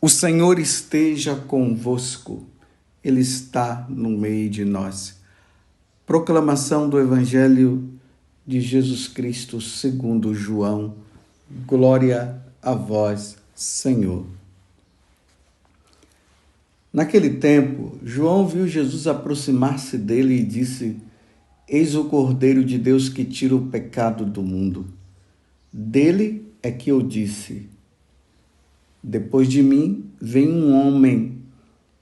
O Senhor esteja convosco, Ele está no meio de nós. Proclamação do Evangelho de Jesus Cristo segundo João. Glória a vós, Senhor. Naquele tempo, João viu Jesus aproximar-se dele e disse: Eis o Cordeiro de Deus que tira o pecado do mundo. Dele é que eu disse: Depois de mim vem um homem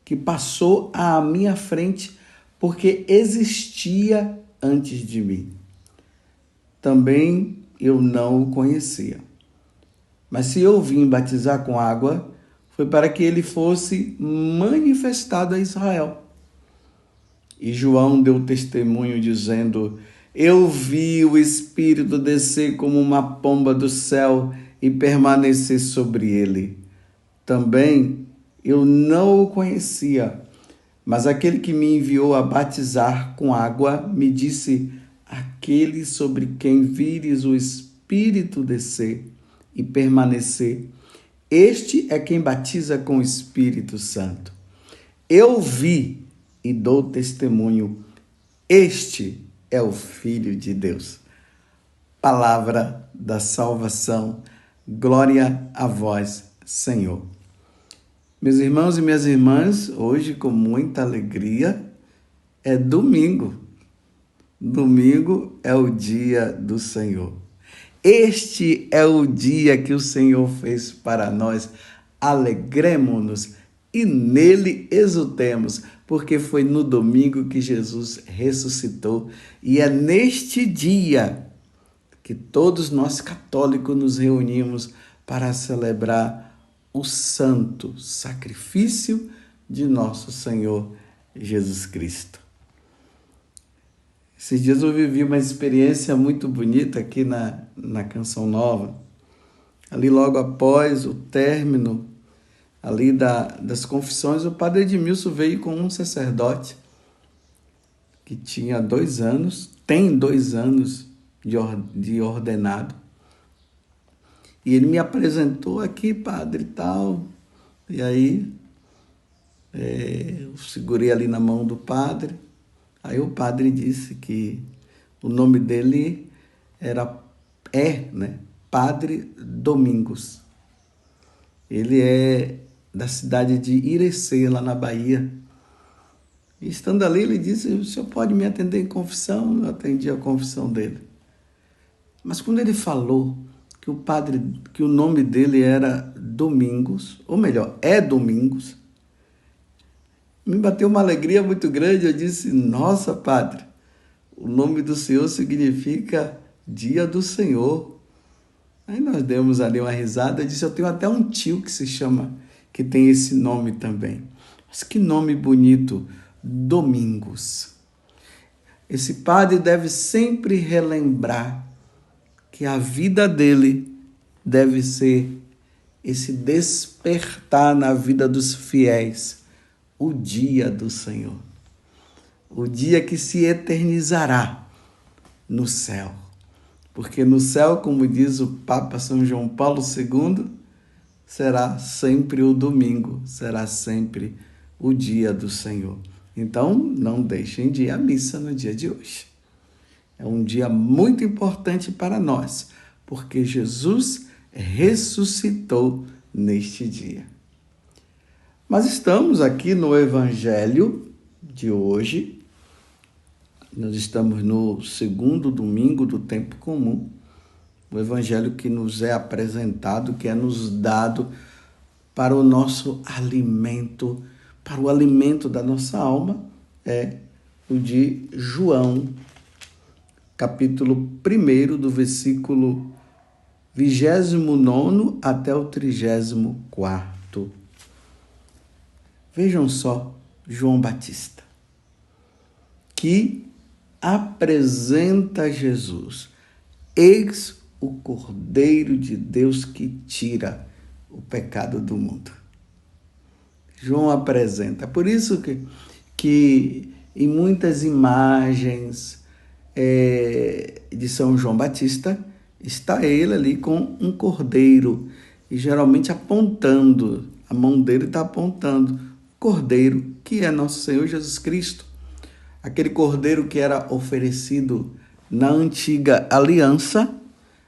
que passou à minha frente porque existia antes de mim. Também eu não o conhecia. Mas se eu vim batizar com água, foi para que ele fosse manifestado a Israel. E João deu testemunho dizendo: Eu vi o Espírito descer como uma pomba do céu e permanecer sobre ele. Também eu não o conhecia, mas aquele que me enviou a batizar com água me disse: Aquele sobre quem vires o Espírito descer e permanecer, este é quem batiza com o Espírito Santo. Eu vi e dou testemunho, este é o Filho de Deus. Palavra da salvação, glória a vós, Senhor. Meus irmãos e minhas irmãs, hoje com muita alegria, é domingo. Domingo é o dia do Senhor. Este é o dia que o Senhor fez para nós. Alegremo-nos e nele exultemos, porque foi no domingo que Jesus ressuscitou. E é neste dia que todos nós católicos nos reunimos para celebrar o santo sacrifício de nosso Senhor Jesus Cristo. Esses dias eu vivi uma experiência muito bonita aqui na Canção Nova. Ali logo após o término ali das confissões, o padre Edmilson veio com um sacerdote que tinha 2 anos, tem 2 anos de ordenado. E ele me apresentou aqui, padre, e tal. E aí, eu segurei ali na mão do padre. Aí o padre disse que o nome dele Padre Domingos. Ele é da cidade de Irecê, lá na Bahia. E estando ali, ele disse: o senhor pode me atender em confissão? Eu atendi a confissão dele. Mas quando ele falou que o nome dele era Domingos, ou melhor, é Domingos, me bateu uma alegria muito grande. Eu disse: nossa, padre, o nome do senhor significa dia do Senhor. Aí nós demos ali uma risada. Eu disse: eu tenho até um tio que tem esse nome também. Mas que nome bonito, Domingos. Esse padre deve sempre relembrar que a vida dele deve ser esse despertar na vida dos fiéis, o dia do Senhor, o dia que se eternizará no céu. Porque no céu, como diz o Papa São João Paulo II, será sempre o domingo, será sempre o dia do Senhor. Então, não deixem de ir à missa no dia de hoje. É um dia muito importante para nós, porque Jesus ressuscitou neste dia. Mas estamos aqui no Evangelho de hoje. Nós estamos no segundo domingo do tempo comum. O Evangelho que nos é apresentado, que é nos dado para o nosso alimento, para o alimento da nossa alma, é o de João, capítulo 1, do versículo 29 até o 34. Vejam só, João Batista, que apresenta Jesus. Eis o Cordeiro de Deus que tira o pecado do mundo. João apresenta. Por isso que em muitas imagens de São João Batista, está ele ali com um cordeiro, e geralmente apontando A mão dele está apontando o Cordeiro, que é nosso Senhor Jesus Cristo. Aquele Cordeiro que era oferecido na antiga aliança,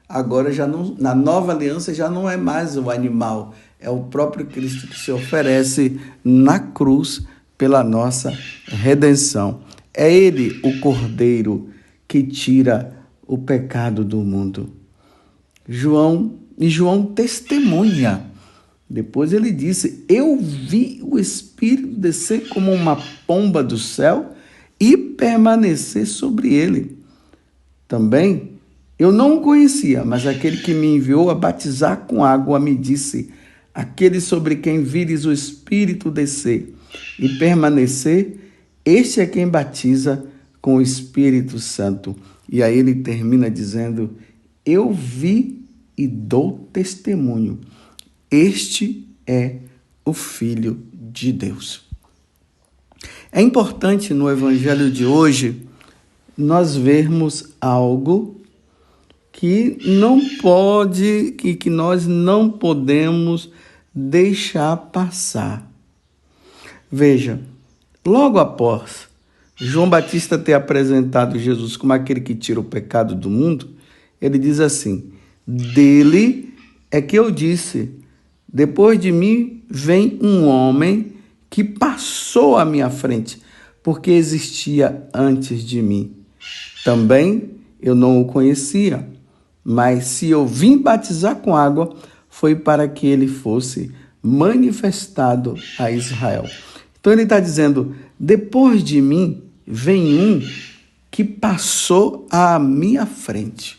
agora já não, na nova aliança já não é mais o animal, é o próprio Cristo que se oferece na cruz pela nossa redenção. É Ele o Cordeiro que tira o pecado do mundo. João testemunha. Depois ele disse: eu vi o Espírito descer como uma pomba do céu e permanecer sobre ele. Também eu não o conhecia, mas aquele que me enviou a batizar com água me disse: aquele sobre quem vires o Espírito descer e permanecer, este é quem batiza com o Espírito Santo. E aí ele termina dizendo: eu vi e dou testemunho. Este é o Filho de Deus. É importante no Evangelho de hoje nós vermos algo que que nós não podemos deixar passar. Veja, logo após João Batista ter apresentado Jesus como aquele que tira o pecado do mundo, ele diz assim: dele é que eu disse, depois de mim vem um homem que passou à minha frente, porque existia antes de mim. Também eu não o conhecia, mas se eu vim batizar com água, foi para que ele fosse manifestado a Israel. Então ele está dizendo: depois de mim vem um que passou à minha frente.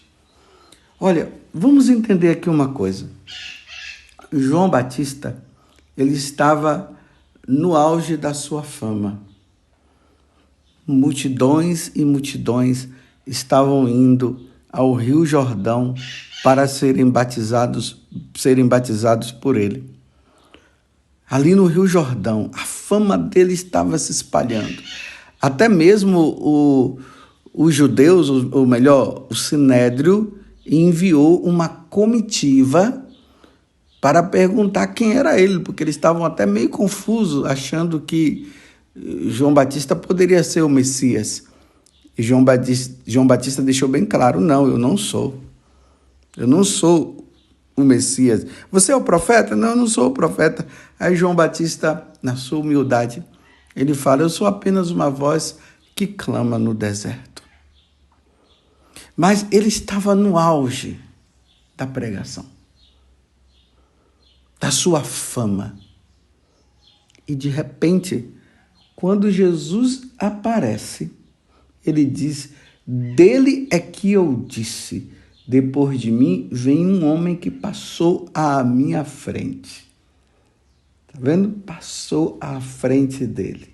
Olha, vamos entender aqui uma coisa. João Batista, ele estava no auge da sua fama. Multidões e multidões estavam indo ao Rio Jordão para serem batizados por ele. Ali no Rio Jordão, a fama dele estava se espalhando. Até mesmo os judeus, ou melhor, o Sinédrio, enviou uma comitiva para perguntar quem era ele, porque eles estavam até meio confusos, achando que João Batista poderia ser o Messias. E João Batista deixou bem claro: não, eu não sou. Eu não sou o Messias. Você é o profeta? Não, eu não sou o profeta. Aí João Batista, na sua humildade, ele fala: eu sou apenas uma voz que clama no deserto. Mas ele estava no auge da pregação, da sua fama. E de repente, quando Jesus aparece, ele diz: dele é que eu disse, depois de mim vem um homem que passou à minha frente. Está vendo? Passou à frente dele.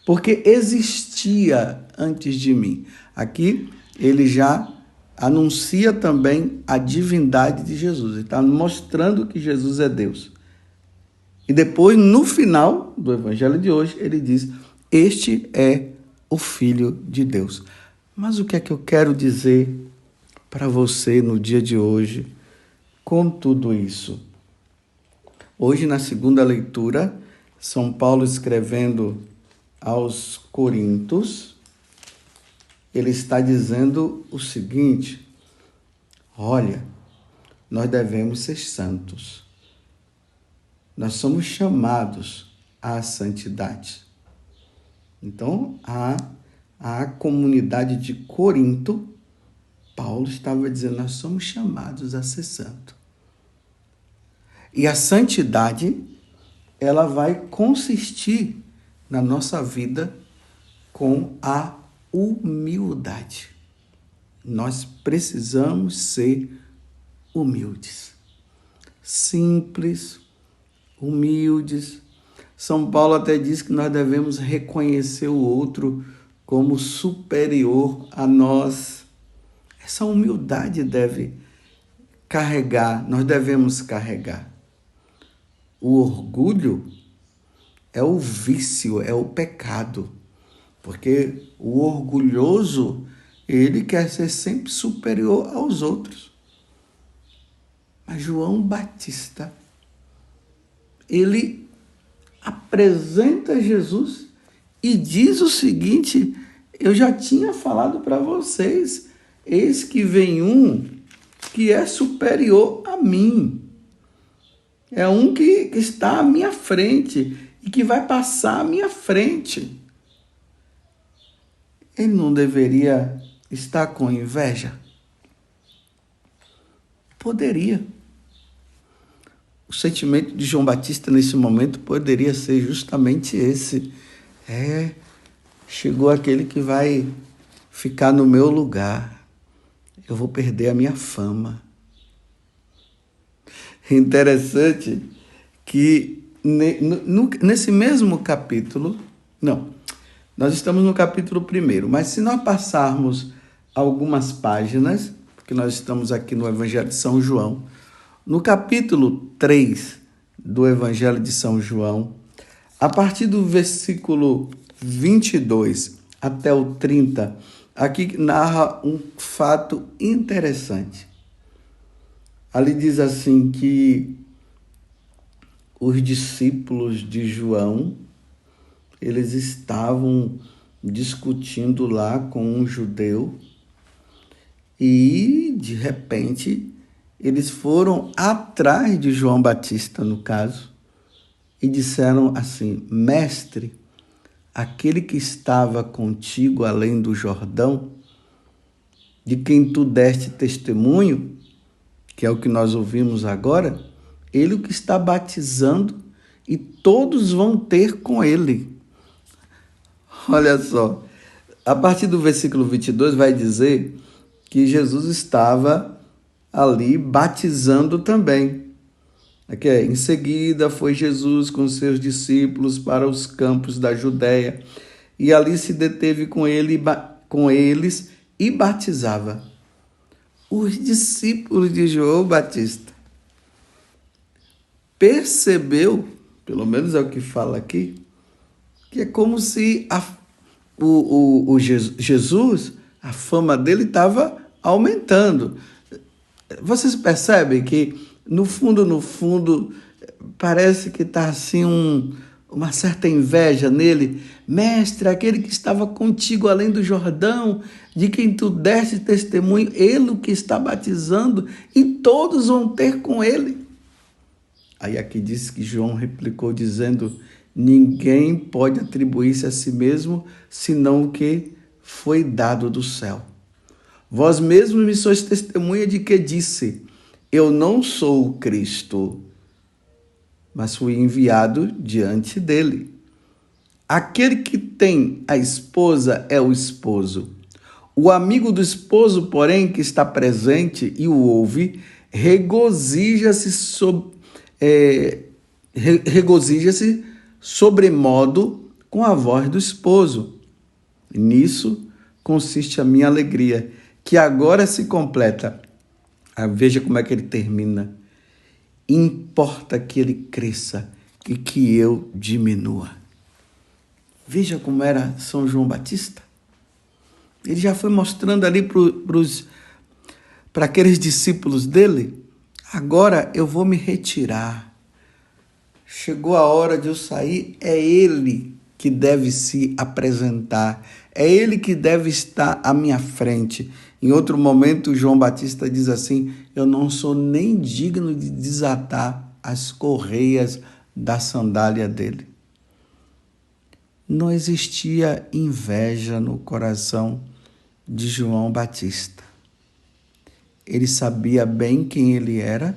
Porque existia antes de mim. Aqui ele já anuncia também a divindade de Jesus. Ele está mostrando que Jesus é Deus. E depois, no final do Evangelho de hoje, ele diz: este é o Filho de Deus. Mas o que é que eu quero dizer para você no dia de hoje com tudo isso? Hoje, na segunda leitura, São Paulo escrevendo aos Coríntios, ele está dizendo o seguinte: olha, nós devemos ser santos. Nós somos chamados à santidade. Então, a comunidade de Corinto, Paulo estava dizendo: nós somos chamados a ser santo. E a santidade, ela vai consistir na nossa vida com a humildade. Nós precisamos ser humildes, simples, humildes. São Paulo até diz que nós devemos reconhecer o outro como superior a nós. Essa humildade nós devemos carregar. O orgulho é o vício, é o pecado, porque o orgulhoso, ele quer ser sempre superior aos outros. Mas João Batista, ele apresenta Jesus e diz o seguinte: eu já tinha falado para vocês, eis que vem um que é superior a mim. É um que está à minha frente e que vai passar à minha frente. Ele não deveria estar com inveja? Poderia. O sentimento de João Batista nesse momento poderia ser justamente esse. Chegou aquele que vai ficar no meu lugar. Eu vou perder a minha fama. É interessante que nesse mesmo capítulo, nós estamos no capítulo 1, mas se nós passarmos algumas páginas, porque nós estamos aqui no Evangelho de São João, no capítulo 3 do Evangelho de São João, a partir do versículo 22 até o 30, aqui narra um fato interessante. Ali diz assim que os discípulos de João, eles estavam discutindo lá com um judeu e, de repente, eles foram atrás de João Batista, no caso, e disseram assim: mestre, aquele que estava contigo além do Jordão, de quem tu deste testemunho, que é o que nós ouvimos agora, ele o que está batizando e todos vão ter com ele. Olha só, a partir do versículo 22 vai dizer que Jesus estava ali batizando também. Aqui em seguida foi Jesus com seus discípulos para os campos da Judéia e ali se deteve com eles e batizava os discípulos de João Batista. Percebeu, pelo menos é o que fala aqui, que é como se Jesus, a fama dele estava aumentando. Vocês percebem que, no fundo, parece que está assim uma certa inveja nele. Mestre, aquele que estava contigo além do Jordão, de quem tu deste testemunho, ele o que está batizando, e todos vão ter com ele. Aí aqui diz que João replicou dizendo: ninguém pode atribuir-se a si mesmo, senão o que foi dado do céu. Vós mesmos me sois testemunha de que disse: eu não sou o Cristo, mas fui enviado diante dele. Aquele que tem a esposa é o esposo. O amigo do esposo, porém, que está presente e o ouve, regozija-se sobremodo com a voz do esposo. E nisso consiste a minha alegria, que agora se completa. Veja como é que ele termina. Importa que ele cresça e que eu diminua. Veja como era São João Batista. Ele já foi mostrando ali para aqueles discípulos dele: agora eu vou me retirar. Chegou a hora de eu sair, é ele que deve se apresentar, é ele que deve estar à minha frente. Em outro momento, João Batista diz assim: eu não sou nem digno de desatar as correias da sandália dele. Não existia inveja no coração de João Batista. Ele sabia bem quem ele era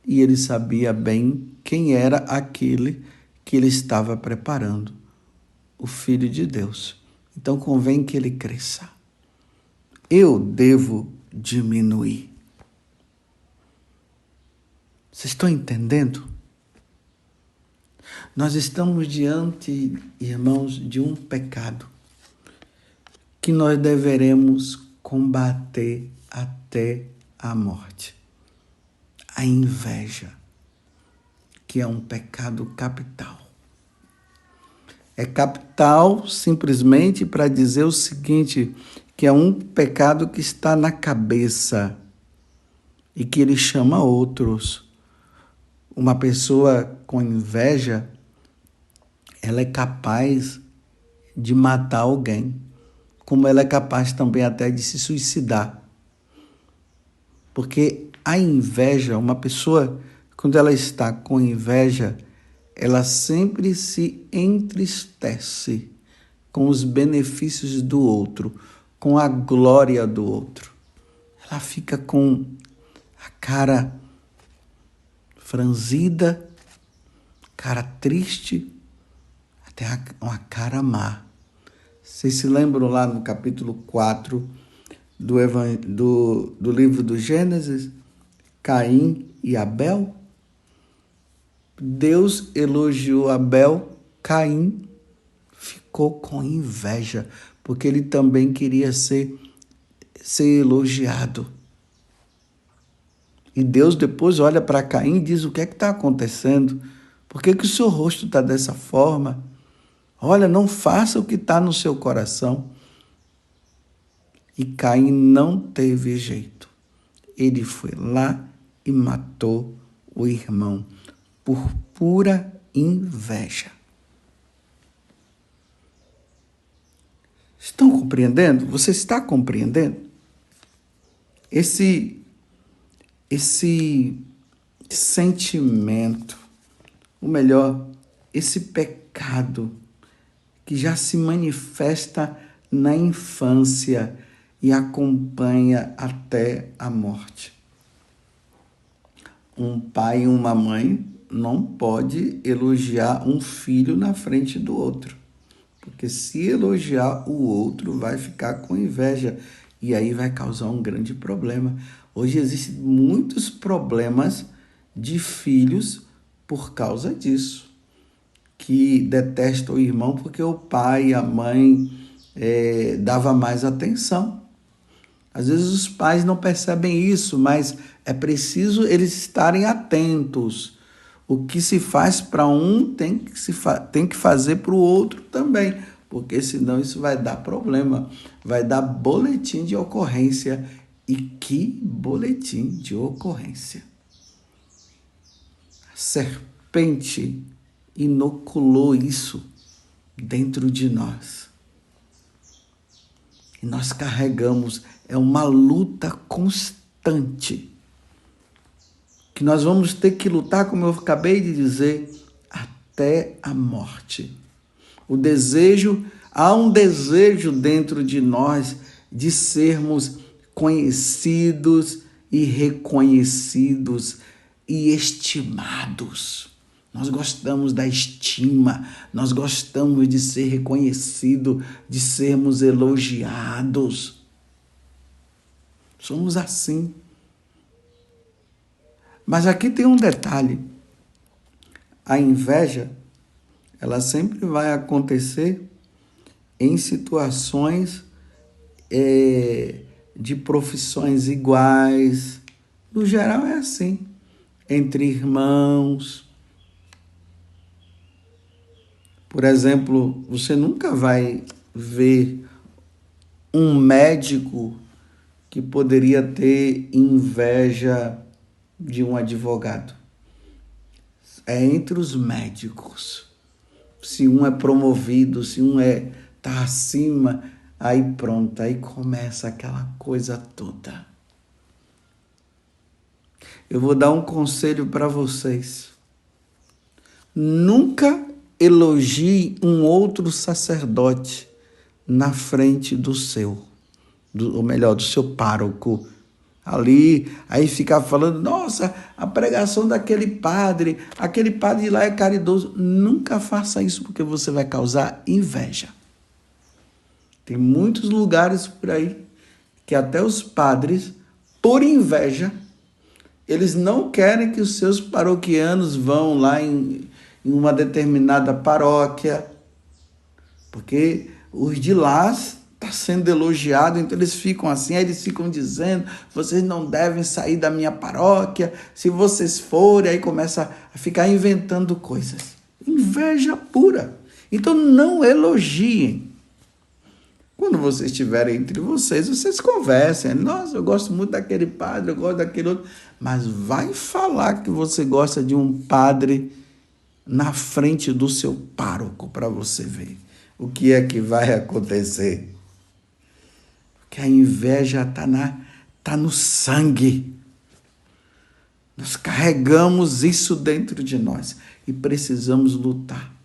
e ele sabia bem quem era aquele que ele estava preparando, o Filho de Deus. Então convém que ele cresça. Eu devo diminuir. Vocês estão entendendo? Nós estamos diante, irmãos, de um pecado que nós deveremos combater até a morte. A inveja, que é um pecado capital. É capital simplesmente para dizer o seguinte, que é um pecado que está na cabeça e que ele chama outros. uma pessoa com inveja, ela é capaz de matar alguém, como ela é capaz também até de se suicidar. Porque a inveja, uma pessoa, quando ela está com inveja, ela sempre se entristece com os benefícios do outro, com a glória do outro. Ela fica com a cara franzida, cara triste, até uma cara má. Vocês se lembram lá no capítulo 4 do livro do Gênesis, Caim e Abel? Deus elogiou Abel, Caim ficou com inveja, porque ele também queria ser elogiado. E Deus depois olha para Caim e diz: o que é que está acontecendo? Por que o seu rosto está dessa forma? Olha, não faça o que está no seu coração. E Caim não teve jeito. Ele foi lá e matou o irmão por pura inveja. Estão compreendendo? Você está compreendendo? Esse sentimento, ou melhor, esse pecado que já se manifesta na infância e acompanha até a morte. Um pai e uma mãe não pode elogiar um filho na frente do outro, porque se elogiar o outro vai ficar com inveja e aí vai causar um grande problema. Hoje existem muitos problemas de filhos por causa disso, que detestam o irmão porque o pai e a mãe dava mais atenção. Às vezes os pais não percebem isso, mas é preciso eles estarem atentos. O que se faz para um tem que fazer para o outro também, porque senão isso vai dar problema, vai dar boletim de ocorrência. E que boletim de ocorrência! A serpente inoculou isso dentro de nós. E nós carregamos, é uma luta constante, que nós vamos ter que lutar, como eu acabei de dizer, até a morte. Há um desejo dentro de nós de sermos conhecidos e reconhecidos e estimados. Nós gostamos da estima, nós gostamos de ser reconhecido, de sermos elogiados. Somos assim. Mas aqui tem um detalhe. A inveja, ela sempre vai acontecer em situações de profissões iguais. No geral é assim, entre irmãos. Por exemplo, você nunca vai ver um médico que poderia ter inveja de um advogado. É entre os médicos. Se um é promovido, se um está acima, aí pronto, aí começa aquela coisa toda. Eu vou dar um conselho para vocês. Nunca elogie um outro sacerdote na frente do seu, ou melhor, do seu pároco. Ali, aí ficar falando, nossa, a pregação daquele padre, aquele padre lá é caridoso. Nunca faça isso, porque você vai causar inveja. Tem muitos lugares por aí que até os padres, por inveja, eles não querem que os seus paroquianos vão lá em uma determinada paróquia, porque os de lá está sendo elogiado, então eles ficam assim, aí eles ficam dizendo, vocês não devem sair da minha paróquia, se vocês forem, aí começa a ficar inventando coisas. Inveja pura. Então não elogiem. Quando vocês estiverem entre vocês, vocês conversem. Nossa, eu gosto muito daquele padre, eu gosto daquele outro. Mas vai falar que você gosta de um padre na frente do seu pároco para você ver o que é que vai acontecer. Porque a inveja tá no sangue. Nós carregamos isso dentro de nós e precisamos lutar.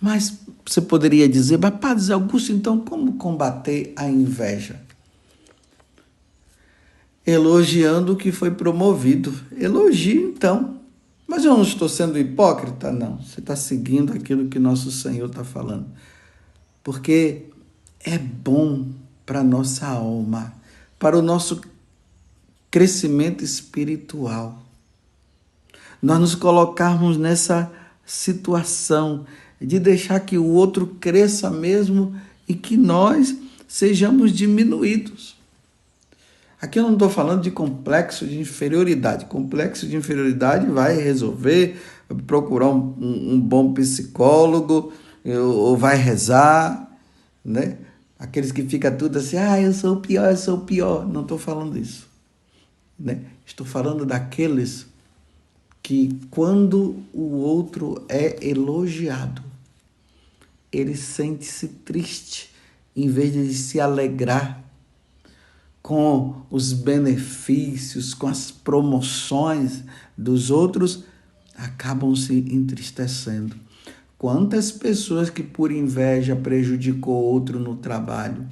Mas você poderia dizer, mas Padre Augusto, então como combater a inveja? Elogiando o que foi promovido. Elogie então. Mas eu não estou sendo hipócrita? Não. Você está seguindo aquilo que nosso Senhor está falando. Porque é bom para a nossa alma, para o nosso crescimento espiritual. Nós nos colocarmos nessa situação de deixar que o outro cresça mesmo e que nós sejamos diminuídos. Aqui eu não estou falando de complexo de inferioridade. Complexo de inferioridade vai resolver, procurar um bom psicólogo, ou vai rezar, né? Aqueles que ficam tudo assim, eu sou o pior, eu sou o pior. Não estou falando isso, né? Estou falando daqueles que quando o outro é elogiado, ele sente-se triste, em vez de se alegrar com os benefícios, com as promoções dos outros, acabam se entristecendo. Quantas pessoas que por inveja prejudicou outro no trabalho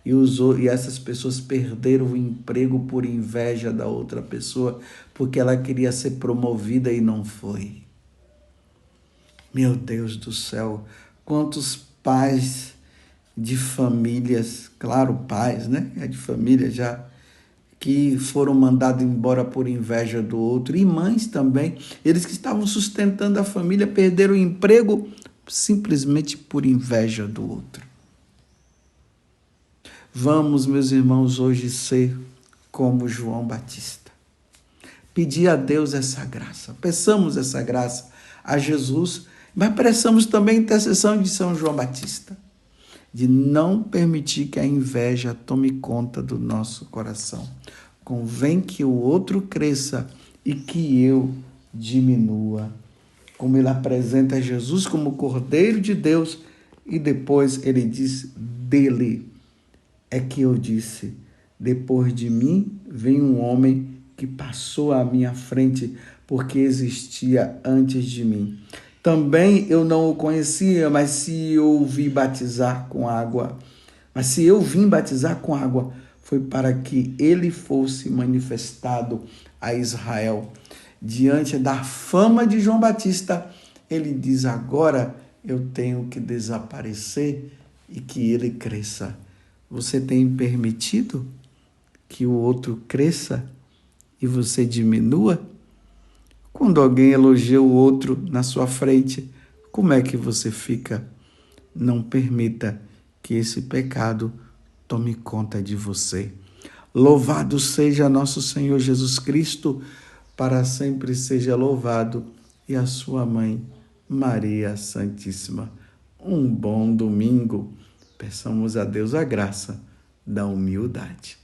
e essas pessoas perderam o emprego por inveja da outra pessoa, porque ela queria ser promovida e não foi. Meu Deus do céu, quantos pais de famílias, claro, pais, né? É de família já, que foram mandados embora por inveja do outro, e mães também, eles que estavam sustentando a família, perderam o emprego simplesmente por inveja do outro. Vamos, meus irmãos, hoje ser como João Batista. Pedir a Deus essa graça, peçamos essa graça a Jesus, mas peçamos também a intercessão de São João Batista, de não permitir que a inveja tome conta do nosso coração. Convém que o outro cresça e que eu diminua. Como ele apresenta Jesus como Cordeiro de Deus, e depois ele diz, dele é que eu disse, depois de mim vem um homem que passou à minha frente, porque existia antes de mim. Também eu não o conhecia, mas se eu vim batizar com água, foi para que ele fosse manifestado a Israel. Diante da fama de João Batista, ele diz, agora eu tenho que desaparecer e que ele cresça. Você tem permitido que o outro cresça e você diminua? Quando alguém elogia o outro na sua frente, como é que você fica? Não permita que esse pecado tome conta de você. Louvado seja nosso Senhor Jesus Cristo, para sempre seja louvado, e a sua mãe, Maria Santíssima. Um bom domingo. Peçamos a Deus a graça da humildade.